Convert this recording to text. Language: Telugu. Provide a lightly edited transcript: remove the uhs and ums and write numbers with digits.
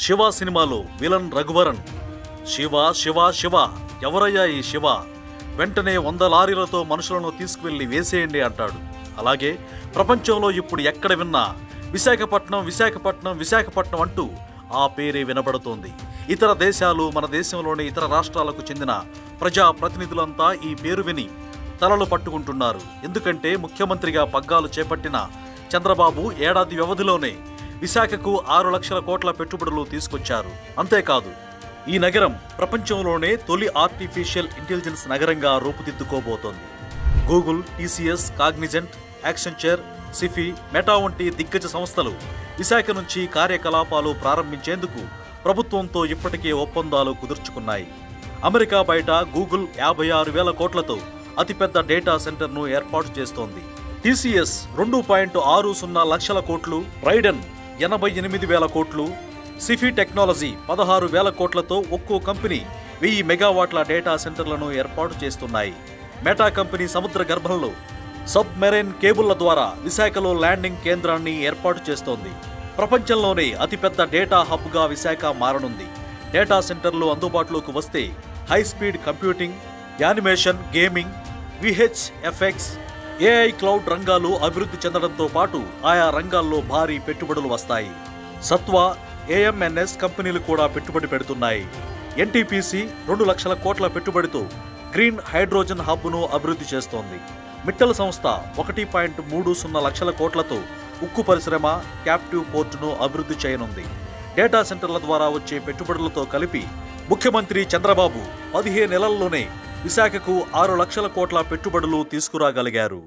శివ సినిమాలో విలన్ రఘువరన్ శివ శివ శివ ఎవరయ్యా ఈ శివ, వెంటనే 100 లారీలతో మనుషులను తీసుకువెళ్లి వేసేయండి అంటాడు. అలాగే ప్రపంచంలో ఇప్పుడు ఎక్కడ విన్నా విశాఖపట్నం విశాఖపట్నం విశాఖపట్నం అంటూ ఆ పేరే వినబడుతోంది. ఇతర దేశాలు, మన దేశంలోని ఇతర రాష్ట్రాలకు చెందిన ప్రజా ప్రతినిధులంతా ఈ పేరు విని తలలు పట్టుకుంటున్నారు. ఎందుకంటే ముఖ్యమంత్రిగా పగ్గాలు చేపట్టిన చంద్రబాబు ఏడాది వ్యవధిలోనే విశాఖకు 6 లక్షల కోట్ల పెట్టుబడులు తీసుకొచ్చారు. అంతేకాదు, ఈ నగరం ప్రపంచంలోనే తొలి ఆర్టిఫిషియల్ ఇంటెలిజెన్స్ నగరంగా రూపుదిద్దుకోబోతోంది. Google, TCS, Cognizant, Accenture, Sify, Meta వంటి దిగ్గజ సంస్థలు విశాఖ నుంచి కార్యకలాపాలు ప్రారంభించేందుకు ప్రభుత్వంతో ఇప్పటికే ఒప్పందాలు కుదుర్చుకున్నాయి. అమెరికా బయట గూగుల్ 56,000 కోట్లతో అతిపెద్ద డేటా సెంటర్ను ఏర్పాటు చేస్తోంది. టీసీఎస్ 2.60 లక్షల కోట్లు, రైడెన్ 88,000 కోట్లు, సిఫీ టెక్నాలజీ 16,000 కోట్లతో ఒక్కో కంపెనీ 1000 మెగావాట్ల డేటా సెంటర్లను ఏర్పాటు చేస్తున్నాయి. మెటా కంపెనీ సముద్ర గర్భంలో సబ్ మెరైన్ కేబుళ్ల ద్వారా విశాఖలో ల్యాండింగ్ కేంద్రాన్ని ఏర్పాటు చేస్తోంది. ప్రపంచంలోనే అతిపెద్ద డేటా హబ్గా విశాఖ మారనుంది. డేటా సెంటర్లు అందుబాటులోకి వస్తే high speed computing, animation, gaming, VFX, AI, cloud రంగాలు అభివృద్ధి చెందడంతో పాటు ఆయా రంగాల్లో భారీ పెట్టుబడులు వస్తాయి. సత్వా, ఏఎంఎన్ఎస్ కంపెనీలు కూడా పెట్టుబడి పెడుతున్నాయి. ఎన్టీపీసీ 2 లక్షల కోట్ల పెట్టుబడితో గ్రీన్ హైడ్రోజన్ హబ్ను అభివృద్ధి చేస్తోంది. మిట్టల్ సంస్థ 1.30 లక్షల కోట్లతో ఉక్కు పరిశ్రమ, క్యాప్టివ్ పోర్టును అభివృద్ధి చేయనుంది. డేటా సెంటర్ల ద్వారా వచ్చే పెట్టుబడులతో కలిపి ముఖ్యమంత్రి చంద్రబాబు 15 నెలల్లోనే విశాఖకు 6 లక్షల కోట్ల పెట్టుబడులు తీసుకురాగలిగారు.